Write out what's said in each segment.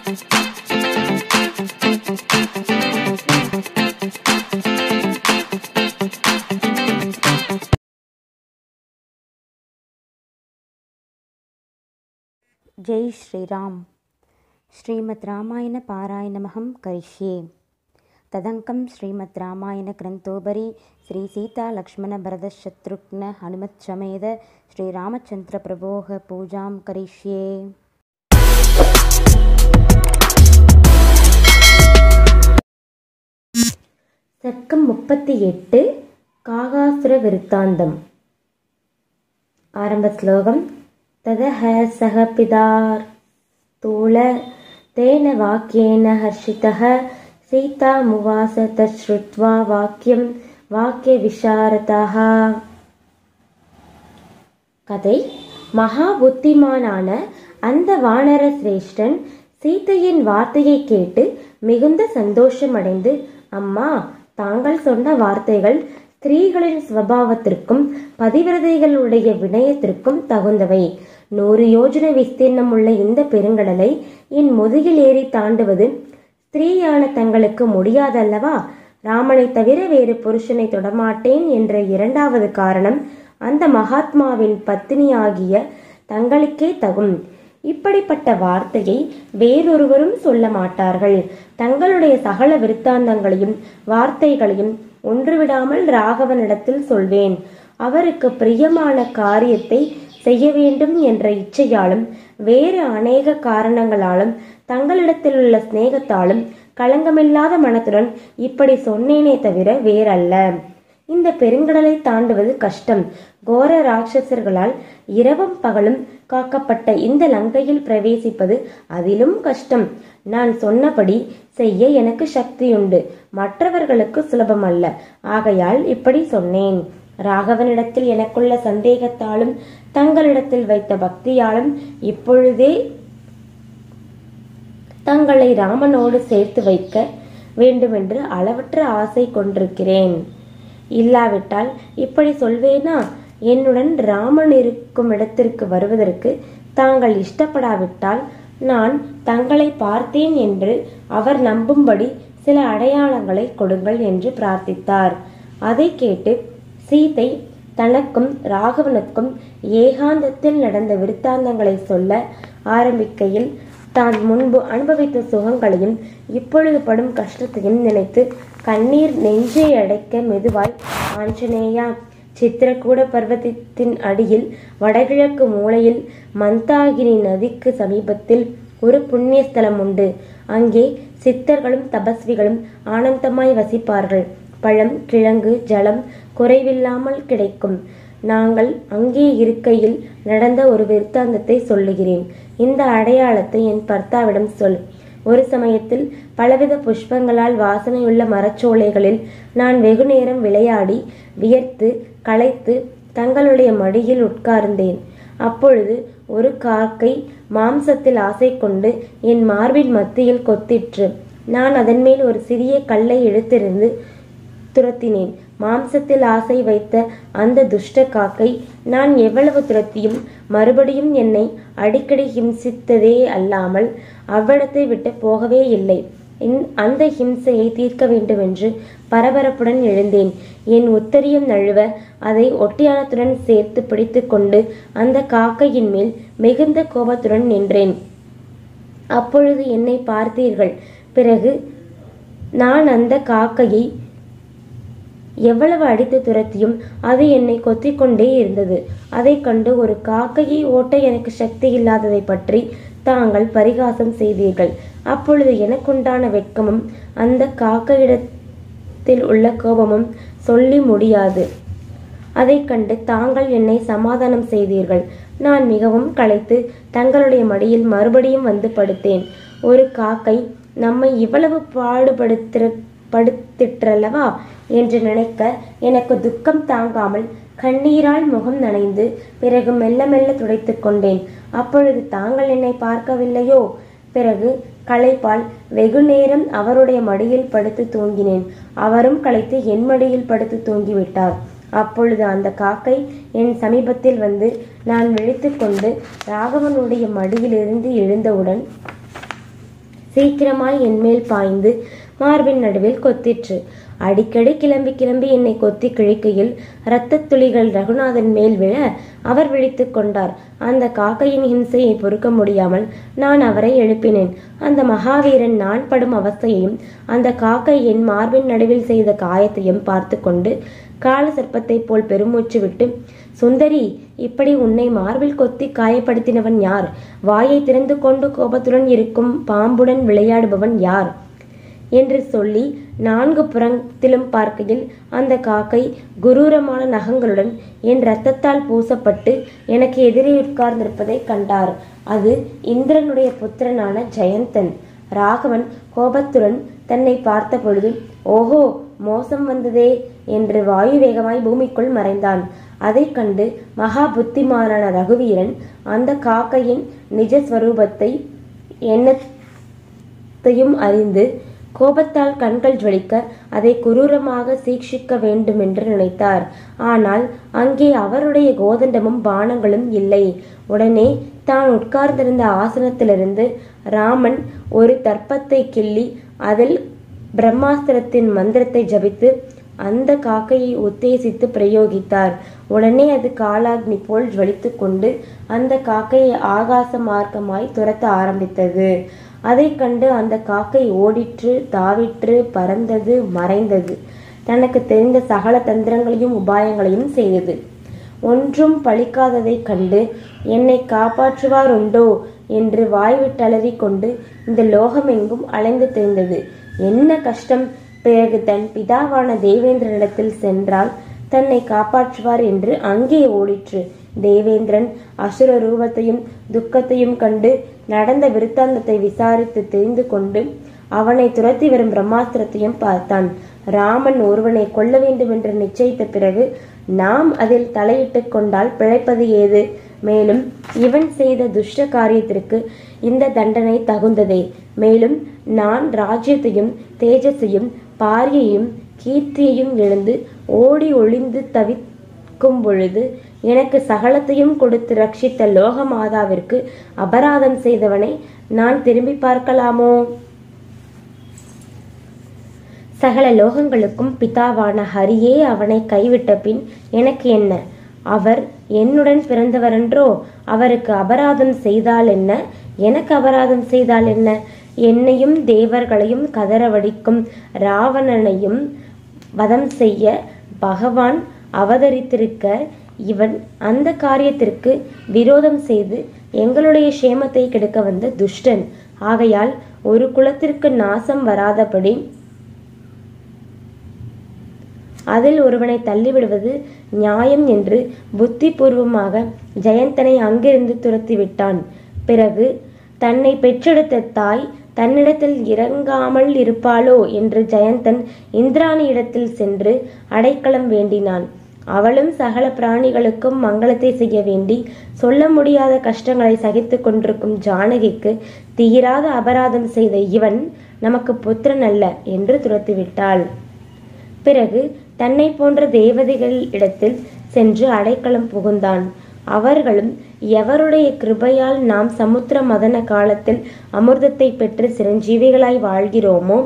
जय श्रीराम। श्रीमद् रामायण पारायणमहं करिष्ये। तदङ्कं श्रीमद् रामायण ग्रन्थोपरि श्री सीता लक्ष्मण भरत शत्रुघ्न हनुमत् समेत श्रीरामचन्द्र प्रभोः पूजां करिष्ये। சர்க்கம் 38 காகாசுர விருத்தாந்தம். ஆரம்ப ஸ்லோகம். तदह सह पितार तूल तेन वाक्येन हर्षितः सीता मुवास तच्छ्रुत्वा वाक्यं वाक्य विशारदः. கதை. மகா புத்திமானான அந்த வானர சிரேஷ்டன் சீதையின் வார்த்தையை கேட்டு மிகுந்த சந்தோஷமடைந்து, அம்மா, தாங்கள் சொன்ன வார்த்தைகள் ஸ்திரீகளின் ஸ்வபாவத்திற்கும் பதிவிரதைகளுடைய வினயத்திற்கும் தகுந்தவை. 100 யோஜன விஸ்தீர்ணம் உள்ள இந்த பெருங்கடலை என் முதுகில் ஏறி தாண்டுவது ஸ்திரீயான தங்களுக்கு முடியாதல்லவா? ராமனை தவிர வேறு புருஷனை தொடமாட்டேன் என்ற 2வது காரணம் அந்த மகாத்மாவின் பத்தினியாகிய தங்களுக்கே தகும். இப்படிப்பட்ட வார்த்தையை வேறொருவரும் சொல்ல மாட்டார்கள். தங்களுடைய சகல விருத்தாந்தங்களையும் வார்த்தைகளையும் ஒன்றுவிடாமல் ராகவனிடத்தில் சொல்வேன். அவருக்கு பிரியமான காரியத்தை செய்ய வேண்டும் என்ற இச்சையாலும் வேறு அநேக காரணங்களாலும் தங்களிடத்தில் உள்ள சிநேகத்தாலும் களங்கமில்லாத மனத்துடன் இப்படி சொன்னேனே தவிர வேறல்ல. இந்த பெருங்கடலை தாண்டுவது கஷ்டம். கோர ராட்சசர்களால் இரவும் பகலும் காக்கப்பட்ட இந்த லங்கையில் பிரவேசிப்பது அதிலும் கஷ்டம். நான் சொன்னபடி செய்ய எனக்கு சக்தியுண்டு, மற்றவர்களுக்கு சுலபம் அல்ல. ஆகையால் இப்படி சொன்னேன். ராகவனிடத்தில் எனக்குள்ள சந்தேகத்தாலும் தங்களிடத்தில் வைத்த பக்தியாலும் இப்பொழுதே தங்களை ராமனோடு சேர்த்து வைக்க வேண்டுமென்று அளவற்ற ஆசை கொண்டிருக்கிறேன். இல்லாவிட்டால் இப்படி சொல்வேனா? என்னுடன் ராமன் இருக்கும் இடத்திற்கு வருவதற்கு தாங்கள் இஷ்டப்படாவிட்டால் நான் தங்களை பார்த்தேன் என்று அவர் நம்பும்படி சில அடையாளங்களை கொடுங்கள் என்று பிரார்த்தித்தார். அதை கேட்டு சீதை தனக்கும் ராகவனுக்கும் ஏகாந்தத்தில் நடந்த விருத்தாந்தங்களை சொல்ல ஆரம்பிக்கையில் தான் முன்பு அனுபவித்த சுகங்களையும் இப்பொழுது படும் கஷ்டத்தையும் நினைத்து கண்ணீர் நெஞ்சை அடைக்க மெதுவாய், ஆஞ்சநேயா, சித்திரக்கூட பர்வதத்தின் அடியில் வடகிழக்கு மூலையில் மந்தாகினி நதிக்கு சமீபத்தில் ஒரு புண்ணிய ஸ்தலம் உண்டு. அங்கே சித்தர்களும் தபஸ்விகளும் ஆனந்தமாய் வசிப்பார்கள். பழம், கிழங்கு, ஜலம் குறைவில்லாமல் கிடைக்கும். நாங்கள் அங்கே இருக்கையில் நடந்த ஒரு விருத்தாந்தத்தை சொல்லுகிறேன். இந்த அடையாளத்தை என் பர்த்தாவிடம் சொல். ஒரு சமயத்தில் பலவித புஷ்பங்களால் வாசனையுள்ள மரச்சோலைகளில் நான் வெகு நேரம் விளையாடி வியர்த்து களைத்து தங்களுடைய மடியில் உட்கார்ந்தேன். அப்பொழுது ஒரு காக்கை மாம்சத்தில் ஆசை கொண்டு என் மார்பின் மத்தியில் கொத்திற்று. நான் அதன் மேல் ஒரு சிறிய கல்லை இழுத்திருந்து துரத்தினேன். மாம்சத்தில் ஆசை வைத்த அந்த துஷ்ட காக்கை நான் எவ்வளவு துரத்தியும் மறுபடியும் என்னை அடிக்கடி ஹிம்சித்ததே அல்லாமல் அவ்விடத்தை விட்டு போகவே இல்லை. அந்த ஹிம்சையை தீர்க்க வேண்டுமென்று பரபரப்புடன் எழுந்தேன். என் உத்தரியம் நழுவ அதை ஒட்டியானத்துடன் சேர்த்து பிடித்து கொண்டு அந்த காக்கையின் மேல் மிகுந்த கோபத்துடன் நின்றேன். அப்பொழுது என்னை பார்த்தீர்கள். பிறகு நான் அந்த காக்கையை எவ்வளவு அடித்து துரத்தியும் அது என்னை கொத்திக்கொண்டே இருந்தது. அதை கண்டு ஒரு காக்கையை ஓட்ட எனக்கு சக்தி இல்லாததை பற்றி தாங்கள் பரிகாசம் செய்தீர்கள். அப்பொழுது எனக்குண்டான வெட்கமும் அந்த காக்கையிடத்தில் உள்ள கோபமும் சொல்லி முடியாது. அதை கண்டு தாங்கள் என்னை சமாதானம் செய்தீர்கள். நான் மிகவும் களைத்து தங்களுடைய மடியில் மறுபடியும் வந்து படுத்தேன். ஒரு காக்கை நம்மை இவ்வளவு பாடுபடுத்திற்றல்லவா என்று நினைக்க எனக்கு துக்கம் தாங்காமல் கண்ணீரால் முகம் நனைந்து பிறகு மெல்ல மெல்ல துடைத்து கொண்டேன். அப்பொழுது தாங்கள் என்னை பார்க்கவில்லையோ? பிறகு களைப்பால் வெகு நேரம் அவருடைய மடியில் படுத்து தூங்கினேன். அவரும் களைத்து என் மடியில் படுத்து தூங்கிவிட்டார். அப்பொழுது அந்த காக்கை என் சமீபத்தில் வந்து நான் விழித்து கொண்டு ராகவனுடைய மடியிலிருந்து எழுந்தவுடன் சீக்கிரமாய் என்மேல் பாய்ந்து மார்பின் நடுவில் கொத்திற்று. அடிக்கடி கிளம்பி கிளம்பி என்னை கொத்தி கிழிக்கையில் இரத்தத் துளிகள் ரகுநாதன் மேல் விழ அவர் விழித்து கொண்டார். அந்த காக்கையின் ஹிம்சையை பொறுக்க முடியாமல் நான் அவரை எழுப்பினேன். அந்த மகாவீரன் நான் படும் அவஸ்தையையும் அந்த காக்கை என் மார்பின் நடுவில் செய்த காயத்தையும் பார்த்து கொண்டு கால சர்ப்பத்தை போல் பெருமூச்சு விட்டு, சுந்தரி, இப்படி உன்னை மார்பில் கொத்தி காயப்படுத்தினவன் யார்? வாயை திறந்து கொண்டு கோபத்துடன் இருக்கும் பாம்புடன் விளையாடுபவன் யார் என்று சொல்லி 4 புறத்திலும் பார்க்கையில் அந்த காக்கை குரூரமான நகங்களுடன் என் இரத்தத்தால் பூசப்பட்டு எனக்கு எதிரே உட்கார்ந்திருப்பதை கண்டார். அது இந்திரனுடைய புத்திரனான ஜெயந்தன். ராகவன் கோபத்துடன் தன்னை பார்த்த பொழுது, ஓஹோ, மோசம் வந்ததே என்று வாயு வேகமாய் பூமிக்குள் மறைந்தான். அதை கண்டு மகா புத்திமானான ரகுவீரன் அந்த காக்கையின் நிஜஸ்வரூபத்தை எண்ணத்தையும் அறிந்து கோபத்தால் கண்கள் ஜொலிக்க அதை குரூரமாக சீட்சிக்க வேண்டுமென்று நினைத்தார். ஆனால் அங்கே அவருடைய கோதண்டமும் பானங்களும் இல்லை. உடனே தான் உட்கார்ந்திருந்த ஆசனத்திலிருந்து ராமன் ஒரு தர்ப்பத்தை கிள்ளி அதில் பிரம்மாஸ்திரத்தின் மந்திரத்தை ஜபித்து அந்த காக்கையை உத்தேசித்து பிரயோகித்தார். உடனே அது காலாக்னி போல் ஜொலித்து கொண்டு அந்த காக்கையை ஆகாச மார்க்கமாய் துரத்த ஆரம்பித்தது. அதை கண்டு அந்த காக்கை ஓடிற்று, தாவிற்று, பறந்தது, மறைந்தது. தனக்கு தெரிந்த சகல தந்திரங்களையும் உபாயங்களையும் செய்தது. ஒன்றும் பழிக்காததை கண்டு என்னை காப்பாற்றுவார் உண்டோ என்று வாய்விட்டளறி கொண்டு இந்த லோகமெங்கும் அலைந்து தெரிந்தது. என்ன கஷ்டம்! பிறகு தன் பிதாவான தேவேந்திரனிடத்தில் சென்றால் தன்னை காப்பாற்றுவார் என்று அங்கே ஓடிற்று. தேவேந்திரன் அசுர ரூபத்தையும் துக்கத்தையும் கண்டு நடந்த விருத்தாந்தத்தை விசாரித்து தெரிந்து கொண்டு அவனை துரத்தி வரும் பிரம்மாஸ்திரத்தையும் பார்த்தான். ராமன் ஒருவனை கொல்ல வேண்டும் என்று நிச்சயித்த பிறகு நாம் அதில் தலையிட்டு கொண்டால் பிழைப்பது ஏது? மேலும் இவன் செய்த துஷ்ட காரியத்திற்கு இந்த தண்டனை தகுந்ததே. மேலும் நான் ராஜ்யத்தையும் தேஜஸையும் பாரியையும் கீர்த்தியையும் இழந்து ஓடி ஒளிந்து தவிக்கும் பொழுது எனக்கு சகலத்தையும் கொடுத்து ரட்சித்த லோகமாதாவிற்கு அபராதம் செய்தவனை நான் திரும்பி பார்க்கலாமோ? சகல லோகங்களுக்கும் பிதாவான ஹரியே அவனை கைவிட்ட பின் எனக்கு என்ன? அவர் என்னுடன் பிறந்தவரென்றோ? அவருக்கு அபராதம் செய்தால் என்ன, எனக்கு அபராதம் செய்தால் என்ன? என்னையும் தேவர்களையும் கதறவடிக்கும் ராவணனையும் வதம் செய்ய பகவான் அவதரித்திருக்க இவன் அந்த காரியத்திற்கு விரோதம் செய்து எங்களுடைய சேமத்தை கெடுக்க வந்த துஷ்டன். ஆகையால் ஒரு குலத்திற்கு நாசம் வராதபடி அதில் ஒருவனை தள்ளிவிடுவது நியாயம் என்று புத்தி பூர்வமாக ஜெயந்தனை அங்கிருந்து துரத்திவிட்டான். பிறகு தன்னை பெற்றெடுத்த தாய் தன்னிடத்தில் இறங்காமல் இருப்பாளோ என்று ஜெயந்தன் இந்திராணியிடத்தில் சென்று அடைக்கலம் வேண்டினான். அவளும் சகல பிராணிகளுக்கும் மங்களத்தை செய்ய வேண்டி சொல்ல முடியாத கஷ்டங்களை சகித்து கொண்டிருக்கும் ஜானகிக்கு தீராத அபராதம் செய்த இவன் நமக்கு புத்திரன் அல்ல என்று துரத்திவிட்டாள். பிறகு தன்னை போன்ற தேவதைகள் இடத்தில் சென்று அடைக்கலம் புகுந்தான். அவர்களும் எவருடைய கிருபையால் நாம் சமுத்திர மதன காலத்தில் அமிர்தத்தை பெற்று சிரஞ்சீவிகளாய் வாழ்கிறோமோ,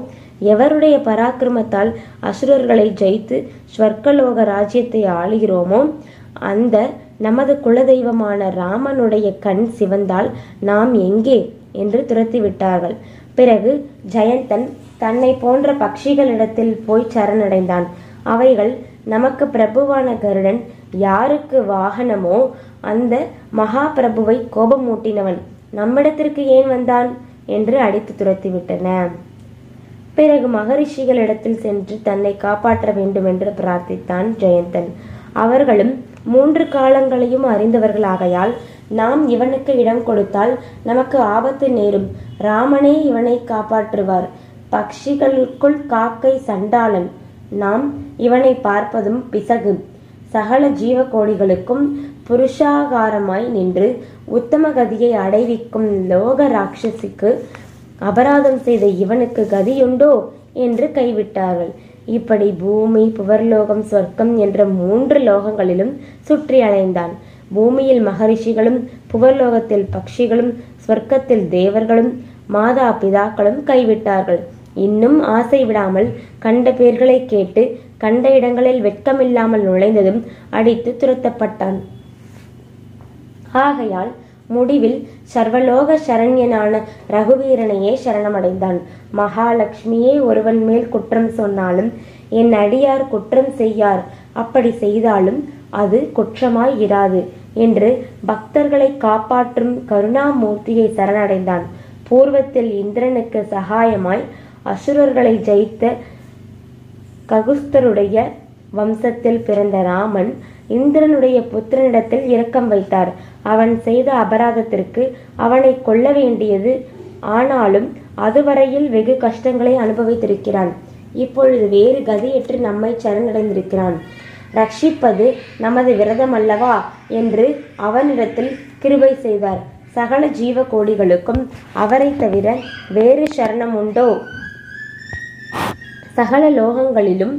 எவருடைய பராக்கிரமத்தால் அசுரர்களை ஜெயித்து ஸ்வர்க்கலோக ராஜ்யத்தை ஆளுகிறோமோ, அந்த நமது குலதெய்வமான ராமனுடைய கண் சிவந்தால் நாம் எங்கே என்று துரத்திவிட்டார்கள். பிறகு ஜெயந்தன் தன்னை போன்ற பட்சிகளிடத்தில் போய் சரணடைந்தான். அவைகள் நமக்கு பிரபுவான கருடன் யாருக்கு வாகனமோ அந்த மகா பிரபுவை கோபமூட்டினவன் நம்மிடத்திற்கு ஏன் வந்தான் என்று அடித்து துரத்திவிட்டன. பிறகு மகரிஷிகளிடத்தில் சென்று தன்னை காப்பாற்ற வேண்டும் என்று பிரார்த்தித்தான் ஜெயந்தன். அவர்களும் 3 காலங்களையும் அறிந்தவர்களாகையால் நாம் இவனுக்கு இடம் கொடுத்தால் நமக்கு ஆபத்து நேரும். ராமனே இவனை காப்பாற்றுவார். பட்சிகளுக்குள் காக்கை சண்டாளன். நாம் இவனை பார்ப்பதும் பிசகு. சகல ஜீவகோடிகளுக்கும் புருஷாகாரமாய் நின்று உத்தம கதியை அடைவிக்கும் லோக ராட்சசிக்கு அபராதம் செய்த இவனுக்கு கதியுண்டோ என்று கைவிட்டார்கள். இப்படி பூமி, புவர்லோகம், சொர்க்கம் என்ற 3 லோகங்களிலும் சுற்றி அலைந்தான். பூமியில் மகரிஷிகளும், புவர்லோகத்தில் பட்சிகளும், சொர்க்கத்தில் தேவர்களும், மாதா பிதாக்களும் கைவிட்டார்கள். இன்னும் ஆசை விடாமல் கண்ட பேர்களை கேட்டு கண்ட இடங்களில் வெட்கமில்லாமல் நுழைந்ததும் அடித்து துரத்தப்பட்டான். ஆகையால் முடிவில் சர்வலோக சரண்யனான ரகுவீரனையே சரணமடைந்தான். மகாலட்சுமியே ஒருவன் மேல் குற்றம் சொன்னாலும் என் அடியார் குற்றம் செய்யார், அப்படி செய்தாலும் அது குற்றமாய் இராது என்று பக்தர்களை காப்பாற்றும் கருணாமூர்த்தியை சரணடைந்தான். பூர்வத்தில் இந்திரனுக்கு சகாயமாய் அசுரர்களை ஜெயித்த ககுஸ்தருடைய வம்சத்தில் பிறந்த ராமன் இந்திரனுடைய புத்திரனிடத்தில் இரக்கம் வைத்தார். அவன் செய்த அபராதத்திற்கு அவனை கொல்ல வேண்டியது. ஆனாலும் அதுவரையில் வெகு கஷ்டங்களை அனுபவித்திருக்கிறான். இப்பொழுது வேறு கதியற்று நம்மை சரணடைந்திருக்கிறான். ரட்சிப்பது நமது விரதம் அல்லவா என்று அவனிடத்தில் கிருபை செய்தார். சகல ஜீவ கோடிகளுக்கும் அவரை தவிர வேறு சரணம் உண்டோ? சகல லோகங்களிலும்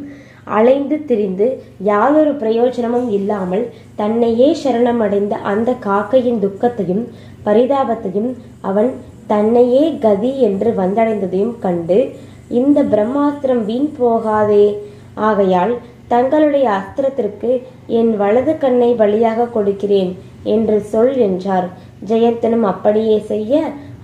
அலைந்து திரிந்து யாதொரு பிரயோஜனமும் இல்லாமல் தன்னையே சரணமடைந்த அந்த காக்கையின் துக்கத்தையும் பரிதாபத்தையும் அவன் தன்னையே கதி என்று வந்தடைந்ததையும் கண்டு, இந்த பிரம்மாஸ்திரம் வீண் போகாதே, ஆகையால் தங்களுடைய அஸ்திரத்திற்கு என் வலது கண்ணை பலியாக கொடுக்கிறேன் என்று சொல் என்றார். ஜெயந்தனும் அப்படியே செய்ய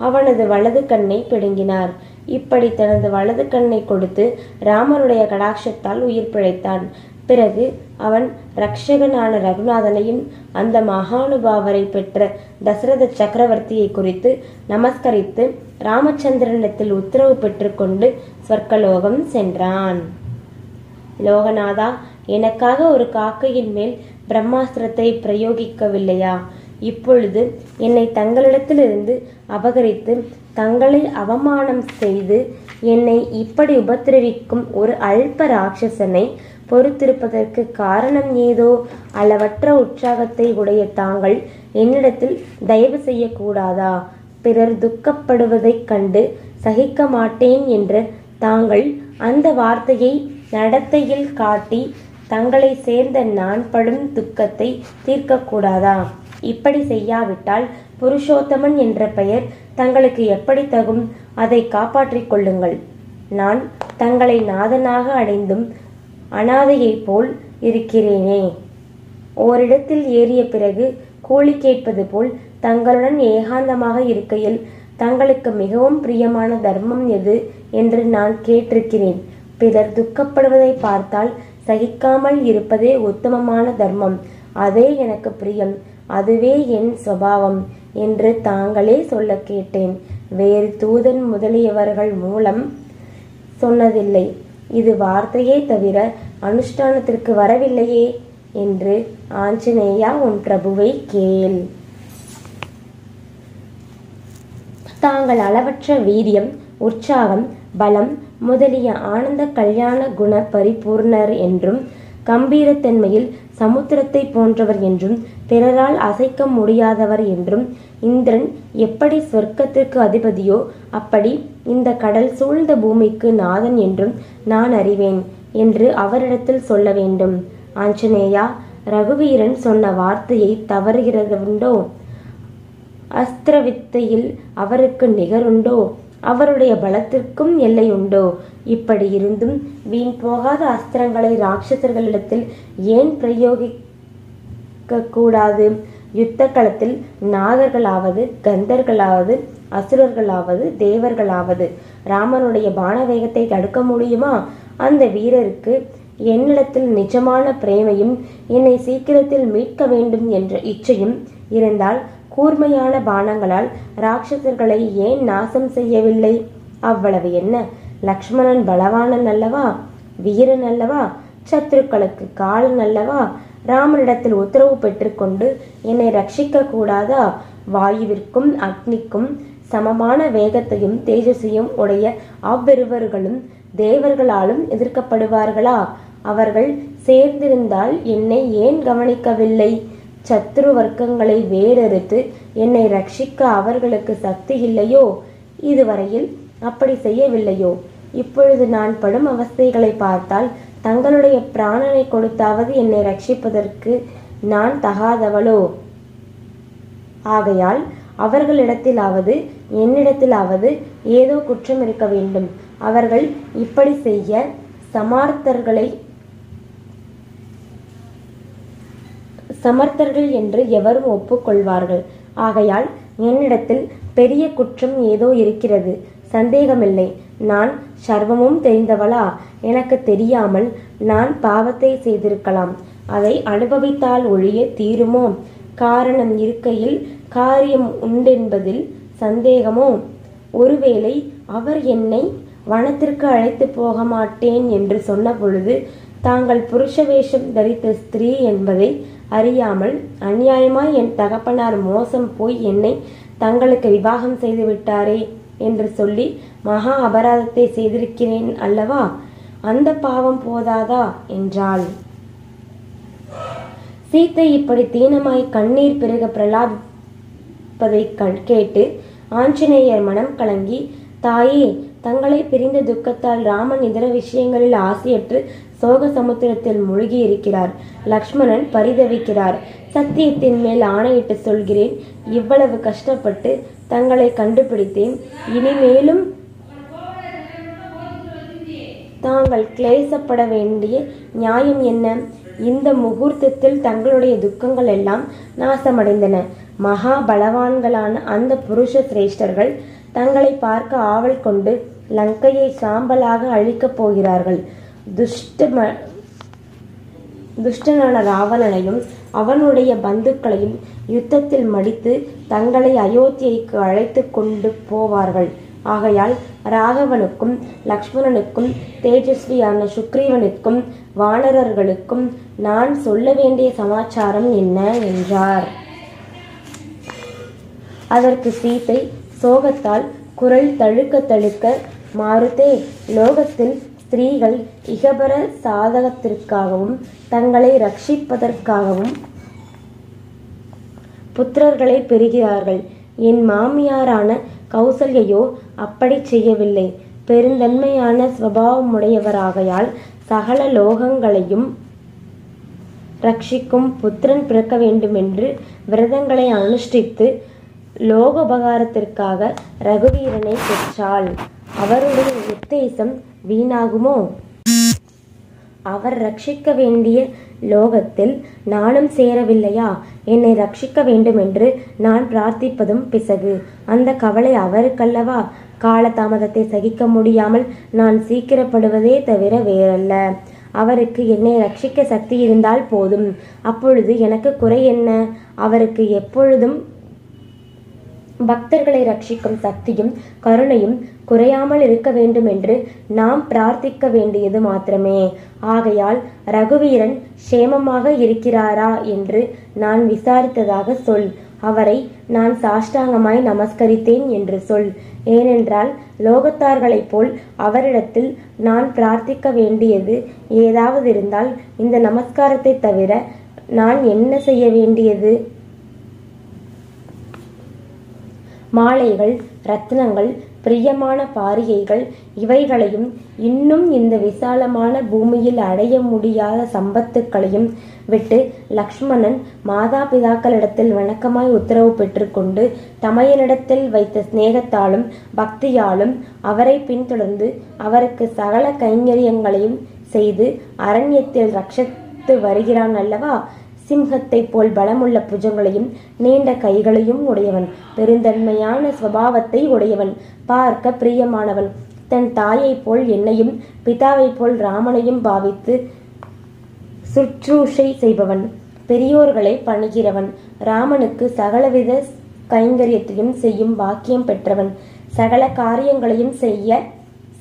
அவனது வலது கண்ணை பிடுங்கினார். இப்படி தனது வலது கண்ணை கொடுத்து ராமனுடைய கடாட்சத்தால் உயிர் பிழைத்தான். பிறகு அவன் ரக்ஷகனான ரகுநாதனையும் அந்த மகானுபாவரை பெற்ற தசரத சக்கரவர்த்தியை குறித்து நமஸ்கரித்து ராமச்சந்திரனிடத்தில் உத்தரவு பெற்றுக்கொண்டு ஸ்வர்க்கலோகம் சென்றான். லோகநாதா, எனக்காக ஒரு காக்கையின் மேல் பிரம்மாஸ்திரத்தை பிரயோகிக்கவில்லையா? இப்பொழுது என்னை தங்களிடத்திலிருந்து அபகரித்து தங்களை அவமானம் செய்து என்னை இப்படி உபத்திரவிக்கும் ஒரு அல்ப ராட்சசனை பொறுத்திருப்பதற்கு காரணம் ஏதோ? அளவற்ற உற்சாகத்தை உடைய தாங்கள் என்னிடத்தில் தயவு செய்யக்கூடாதா? பிறர் துக்கப்படுவதைக் கண்டு சகிக்க மாட்டேன் என்று தாங்கள் அந்த வார்த்தையை நடத்தையில் காட்டி தங்களை சேர்ந்த நான் படும் துக்கத்தை தீர்க்கக்கூடாதா? இப்படி செய்யாவிட்டால் புருஷோத்தமன் என்ற பெயர் தங்களுக்கு எப்படி தகும்? அதை காப்பாற்றிக் கொள்ளுங்கள். நான் தங்களை நாதனாக அடைந்தும் அனாதையைப் போல் இருக்கிறேனே. ஓரிடத்தில் ஏறிய பிறகு கூலி கேட்பது போல் தங்களுடன் ஏகாந்தமாக இருக்கையில் தங்களுக்கு மிகவும் பிரியமான தர்மம் எது என்று நான் கேட்டிருக்கிறேன். பிறர் துக்கப்படுவதை பார்த்தால் சகிக்காமல் இருப்பதே உத்தமமான தர்மம். அதே எனக்கு பிரியம், அதுவே என் சுபாவம் என்று தாங்களே சொல்ல கேட்டேன். வேறு தூதன் முதலியவர்கள் மூலம் சொன்னதில்லை. இது வார்த்தையே தவிர அனுஷ்டானத்திற்கு வரவில்லையே என்று ஆஞ்சநேயா, உன் பிரபுவை கேள். தாங்கள் அளவற்ற வீரியம், உற்சாகம், பலம் முதலிய ஆனந்த கல்யாண குண பரிபூர்ணர் என்றும் கம்பீரத்தன்மையில் சமுத்திரத்தை போன்றவர் என்றும் பிறரால் அசைக்க முடியாதவர் என்றும் இந்திரன் எப்படி சொர்க்கத்திற்கு அதிபதியோ அப்படி இந்த கடல் சூழ்ந்த பூமிக்கு நாதன் என்றும் நான் அறிவேன் என்று அவரிடத்தில் சொல்ல வேண்டும். ஆஞ்சநேயா, ரகுவீரன் சொன்ன வார்த்தையை தவறுகிறதுண்டோ? அஸ்திர வித்தையில் அவருக்கு நிகருண்டோ? அவருடைய பலத்திற்கும் எல்லை உண்டோ? இப்படி இருந்தும் வீண் போகாத அஸ்திரங்களை ராட்சசர்களிடத்தில் ஏன் பிரயோகிக்க கூடாது? யுத்த களத்தில் நாகர்களாவது, கந்தர்களாவது, அசுரர்களாவது, தேவர்களாவது ராமனுடைய பான வேகத்தை தடுக்க முடியுமா? அந்த வீரருக்கு என்னிடத்தில் நிஜமான பிரேமையும் என்னை சீக்கிரத்தில் மீட்க வேண்டும் என்ற இச்சையும் இருந்தால் கூர்மையான பானங்களால் ராட்சசர்களை ஏன் நாசம் செய்யவில்லை? அவ்வளவு என்ன, லக்ஷ்மணன் பலவானன் அல்லவா, வீரன் அல்லவா, சத்துருக்களுக்கு காலன் அல்லவா? ராமனிடத்தில் உத்தரவு பெற்றுக்கொண்டு என்னை ரட்சிக்க கூடாதா? வாயுவிற்கும் அக்னிக்கும் சமமான வேகத்தையும் தேஜஸையும் உடைய அவ்விருவர்களும் தேவர்களாலும் எதிர்க்கப்படுவார்களா? அவர்கள் சேர்ந்திருந்தால் என்னை ஏன் கவனிக்கவில்லை? சத்ரு வர்க்கங்களை வேறறுத்து என்னை ரட்சிக்க அவர்களுக்கு சக்தி இல்லையோ? இதுவரையில் அப்படி செய்யவில்லையோ? இப்பொழுது நான் படும் அவஸ்தைகளை பார்த்தால் தங்களுடைய பிராணனை கொடுத்தாவது என்னை ரட்சிப்பதற்கு நான் தகாதவளோ? ஆகையால் அவர்களிடத்திலாவது என்னிடத்திலாவது ஏதோ குற்றம் இருக்க வேண்டும். அவர்கள் இப்படி செய்ய சமர்த்தர்கள் என்று எவரும் ஒப்புக்கொள்வார்கள். ஆகையால் என்னிடத்தில் பெரிய குற்றம் ஏதோ இருக்கிறது, சந்தேகமில்லை. நான் சர்வமும் தெரிந்தவளா? எனக்கு தெரியாமல் நான் பாவத்தை செய்திருக்கலாம். அதை அனுபவித்தால் ஒழிய தீருமோ? காரணம் இருக்கையில் காரியம் உண்டென்பதில் சந்தேகமோ? ஒருவேளை அவர் என்னை வனத்திற்கு அழைத்து போக மாட்டேன் என்று சொன்ன பொழுது தாங்கள் புருஷ வேஷம் தரித்த ஸ்திரீ என்பதை அறியாமல் அநியாயமாய் என் தகப்பனார் மோசம் போய் என்னை தங்களுக்கு விவாகம் செய்து விட்டாரே என்று சொல்லி மகா அபராதத்தை செய்திருக்கிறேன் அல்லவா? அந்த பாவம் போதாதா என்றாள். சீத்தை இப்படி தீனமாய் கண்ணீர் பிறகு பிரலாபிப்பதை கேட்டு ஆஞ்சநேயர் மனம் கலங்கி, தாயே, தங்களை பிரிந்த துக்கத்தால் ராமன் இதர விஷயங்களில் ஆசையற்று சோக சமுத்திரத்தில் மூழ்கி இருக்கிறார். லக்ஷ்மணன் பரிதவிக்கிறார். சத்தியத்தின் மேல் ஆணையிட்டு சொல்கிறேன், இவ்வளவு கஷ்டப்பட்டு தங்களை கண்டுபிடித்தேன். இனிமேலும் தாங்கள் கிளேசப்பட வேண்டிய நியாயம் என்ன? இந்த முகூர்த்தத்தில் தங்களுடைய துக்கங்கள் எல்லாம் நாசமடைந்தன. மகா பலவான்களான அந்த புருஷ சிரேஷ்டர்கள் தங்களை பார்க்க ஆவல் கொண்டு லங்கையை சாம்பலாக அழிக்கப் போகிறார்கள். துஷ்டனான ராவணனையும் அவனுடைய பந்துக்களையும் யுத்தத்தில் மடித்து தங்களை அயோத்தியைக்கு அழைத்து கொண்டு போவார்கள். ஆகையால் ராகவனுக்கும் லக்ஷ்மணனுக்கும் தேஜஸ்வியான சுக்ரீவனுக்கும் வானரர்களுக்கும் நான் சொல்ல வேண்டிய சமாச்சாரம் என்ன என்றார். அதற்கு சீத்தை சோகத்தால் குரல் தழுக்க தழுக்க, மாருதே, லோகத்தில் ஸ்திரீகள் இகபர சாதகத்திற்காகவும் தங்களை ரட்சிப்பதற்காகவும் புத்திரர்களை பெறுகிறார்கள். என் மாமியாரான கௌசல்யையோ அப்படி செய்யவில்லை. பெருந்தன்மையான சுபாவமுடையவராகையால் சகல லோகங்களையும் ரட்சிக்கும் புத்திரன் பிறக்க வேண்டுமென்று விரதங்களை அனுஷ்டித்து லோகோபகாரத்திற்காக ரகுவீரனை பெற்றாள். அவருடைய உத்தேசம் வீணாகுமோ? அவர் ரட்சிக்க வேண்டிய லோகத்தில் நானும் சேரவில்லையா? என்னை ரட்சிக்க வேண்டுமென்று நான் பிரார்த்திப்பதும் பிசகு. அந்த கவலை அவருக்கல்லவா? காலதாமதத்தை சகிக்க முடியாமல் நான் சீக்கிரப்படுவதே தவிர வேறல்ல. அவருக்கு என்னை ரட்சிக்க சக்தி இருந்தால் போதும். அப்பொழுது எனக்கு குறை என்ன? அவருக்கு எப்பொழுதும் பக்தர்களை ரட்சிக்கும் சக்தியும் கருணையும் குறையாமல் இருக்க வேண்டும் என்று நாம் பிரார்த்திக்க வேண்டியது மாத்திரமே. ஆகையால் ரகுவீரன் சேமமாக இருக்கிறாரா என்று நான் விசாரித்ததாக சொல். அவரை நான் சாஷ்டாங்கமாய் நமஸ்கரித்தேன் என்று சொல். ஏனென்றால் லோகத்தார்களைப் போல் அவரிடத்தில் நான் பிரார்த்திக்க வேண்டியது ஏதாவது இருந்தால் இந்த நமஸ்காரத்தை தவிர நான் என்ன செய்ய வேண்டியது? மாலைகள், ரத்னங்கள், பிரியமான பாரிகைகள் இவைகளையும் இன்னும் இந்த விசாலமான பூமியில் அடைய முடியாத சம்பத்துக்களையும் விட்டு லக்ஷ்மணன் மாதா பிதாக்களிடத்தில் வணக்கமாய் உத்தரவு பெற்றுக்கொண்டு தமையனிடத்தில் வைத்த சிநேகத்தாலும் பக்தியாலும் அவரை பின்தொடர்ந்து அவருக்கு சகல கைங்கரியங்களையும் செய்து அரண்யத்தில் ரட்சித்து வருகிறான் அல்லவா? சிம்ஹத்தை போல் பலமுள்ள புஜங்களையும் நீண்ட கைகளையும் உடையவன், பெருந்தன்மையான சுபாவத்தை உடையவன், பார்க்க பிரியமானவன், தன் தாயை போல் என்னையும் பிதாவை போல் ராமனையும் பாவித்து சுற்றூஷை செய்பவன், பெரியோர்களை பணிகிறவன், ராமனுக்கு சகலவித கைங்கரியத்தையும் செய்யும் பாக்கியம் பெற்றவன், சகல காரியங்களையும் செய்ய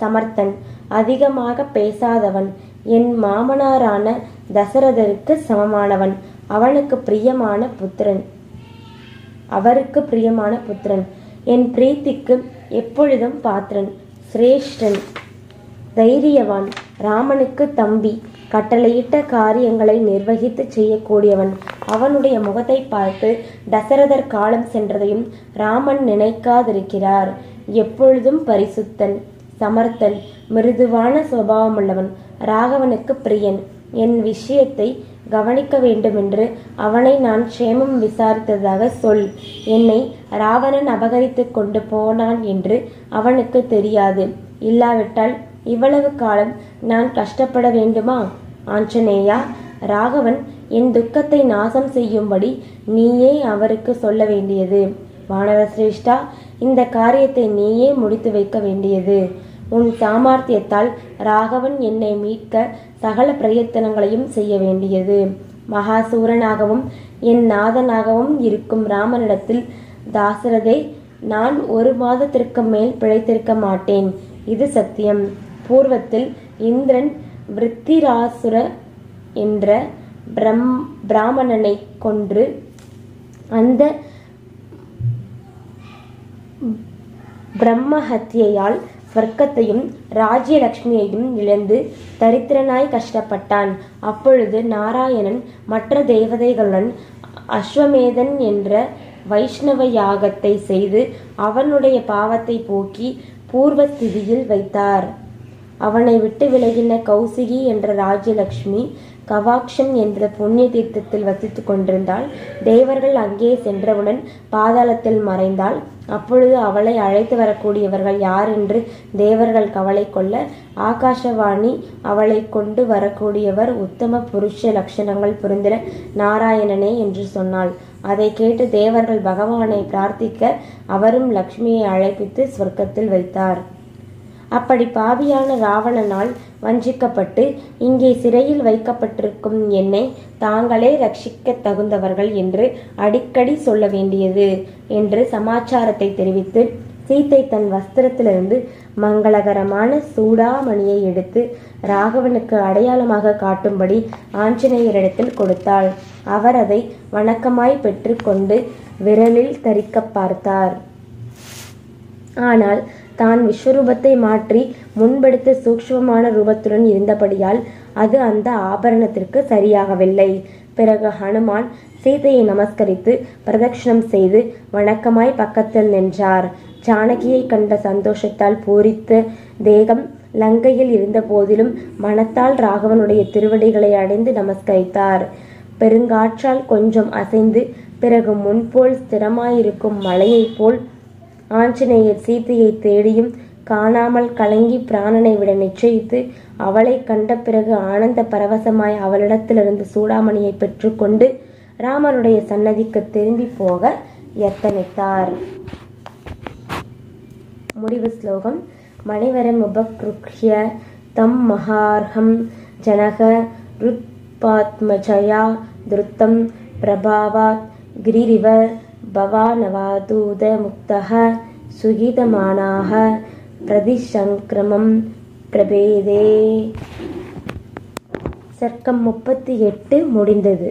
சமர்த்தன், அதிகமாக பேசாதவன், என் மாமனாரான தசரதருக்கு சமமானவன், அவருக்கு பிரியமான புத்திரன், என் பிரீத்திக்கு எப்பொழுதும் பாத்திரன், சிரேஷ்டன், தைரியவான், ராமனுக்கு தம்பி, கட்டளையிட்ட காரியங்களை நிர்வகித்து செய்யக்கூடியவன். அவனுடைய முகத்தை பார்த்து தசரதர் காலம் சென்றதையும் ராமன் நினைக்காதிருக்கிறார். எப்பொழுதும் பரிசுத்தன், சமர்த்தன், மிருதுவான சுபாவமுள்ளவன், ராகவனுக்கு பிரியன், என் விஷயத்தை கவனிக்க வேண்டுமென்று அவனை நான் க்ஷேமம் விசாரித்ததாக சொல். என்னை ராவணன் அபகரித்து கொண்டு போனான் என்று அவனுக்கு தெரியாது. இல்லாவிட்டால் இவ்வளவு காலம் நான் கஷ்டப்பட வேண்டுமா? ஆஞ்சநேயா, ராகவன் என் துக்கத்தை நாசம் செய்யும்படி நீயே அவருக்கு சொல்ல வேண்டியது. வானரசிரேஷ்டா, இந்த காரியத்தை நீயே முடித்து வைக்க வேண்டியது. உன் சாமர்த்தியத்தால் ராகவன் என்னை மீட்க சகல பிரயத்தனங்களையும் செய்ய வேண்டியது. மகாசூரனாகவும் என் நாதனாகவும் இருக்கும் ராமனிடத்தில் தாசரதே, நான் 1 மாதத்திற்கு மேல் பிழைத்திருக்க மாட்டேன். இது சத்தியம். பூர்வத்தில் இந்திரன் விருத்திராசுர என்ற பிராமணனை கொன்று அந்த பிரம்மஹத்தியால் ஸ்வர்க்கத்தையும் ராஜ்யலட்சுமியையும் இழந்து தரித்திரனாய் கஷ்டப்பட்டான். அப்பொழுது நாராயணன் மற்ற தேவதைகளுடன் அஸ்வமேதன் என்ற வைஷ்ணவ யாகத்தை செய்து அவனுடைய பாவத்தை போக்கி பூர்வஸ்திதியில் வைத்தார். அவனை விட்டு விலகின கௌசிகி என்ற ராஜ்யலட்சுமி கவாக்ஷம் என்ற புண்ணிய தீர்த்தத்தில் வசித்துக் கொண்டிருந்தாள். தேவர்கள் அங்கே சென்றவுடன் பாதாளத்தில் மறைந்தாள். அப்பொழுது அவளை அழைத்து வரக்கூடியவர்கள் யார் என்று தேவர்கள் கவலை கொள்ள, ஆகாசவாணி அவளை கொண்டு வரக்கூடியவர் உத்தம புருஷ லட்சணங்கள் புரிந்திட நாராயணனே என்று சொன்னாள். அதை கேட்டு தேவர்கள் பகவானை பிரார்த்திக்க அவரும் லக்ஷ்மியை அழைப்பித்து சொர்க்கத்தில் வைத்தார். அப்படி பாவியான ராவணனால் வஞ்சிக்கப்பட்டு இங்கே சிறையில் வைக்கப்பட்டிருக்கும் என்னை தாங்களே ரட்சிக்க தகுந்தவர்கள் என்று அடிக்கடி சொல்ல வேண்டியது என்று சமாச்சாரத்தை தெரிவித்து சீத்தை தன் வஸ்திரத்திலிருந்து மங்களகரமான சூடாமணியை எடுத்து ராகவனுக்கு அடையாளமாக காட்டும்படி ஆஞ்சநேயரிடத்தில் கொடுத்தாள். அவர் அதை வணக்கமாய் பெற்று கொண்டு விரலில் தரிக்க பார்த்தார். ஆனால் தான் விஸ்வரூபத்தை மாற்றி முன்பெடுத்த சூக்ஷ்மமான ரூபத்துடன் இருந்தபடியால் அது அந்த ஆபரணத்திற்கு சரியாகவில்லை. பிறகு ஹனுமான் சீதையை நமஸ்கரித்து பிரதட்சணம் செய்து வணக்கமாய் பக்கத்தில் நின்றார். ஜானகியை கண்ட சந்தோஷத்தால் பூரித்த தேகம் லங்கையில் இருந்த போதிலும் மனத்தால் ராகவனுடைய திருவடிகளை அடைந்து நமஸ்கரித்தார். பெருங்காற்றால் கொஞ்சம் அசைந்து பிறகு முன்போல் ஸ்திரமாயிருக்கும் மலையைப் போல் ஆஞ்சநேயர் சீதையை தேடியும் காணாமல் கலங்கி பிராணனை விட நிச்சயித்து அவளை கண்ட பிறகு ஆனந்த பரவசமாய் அவளிடத்திலிருந்து சூடாமணியை பெற்றுக்கொண்டு ராமனுடைய சன்னதிக்கு திரும்பி போக யத்தனித்தார். முடிவு ஸ்லோகம். மணிவரம் உபக்ருஹ்ய தம் மகார்ஹம் ஜனக ருத்பாத்மஜயா திருத்தம் பிரபாவாத் கிரிரிவ பவானவாதூத முக்தஹ சுகிதமானாஹ பிரதிசங்கிரமம் பிரபேதே. சர்க்கம் 38 முடிந்தது.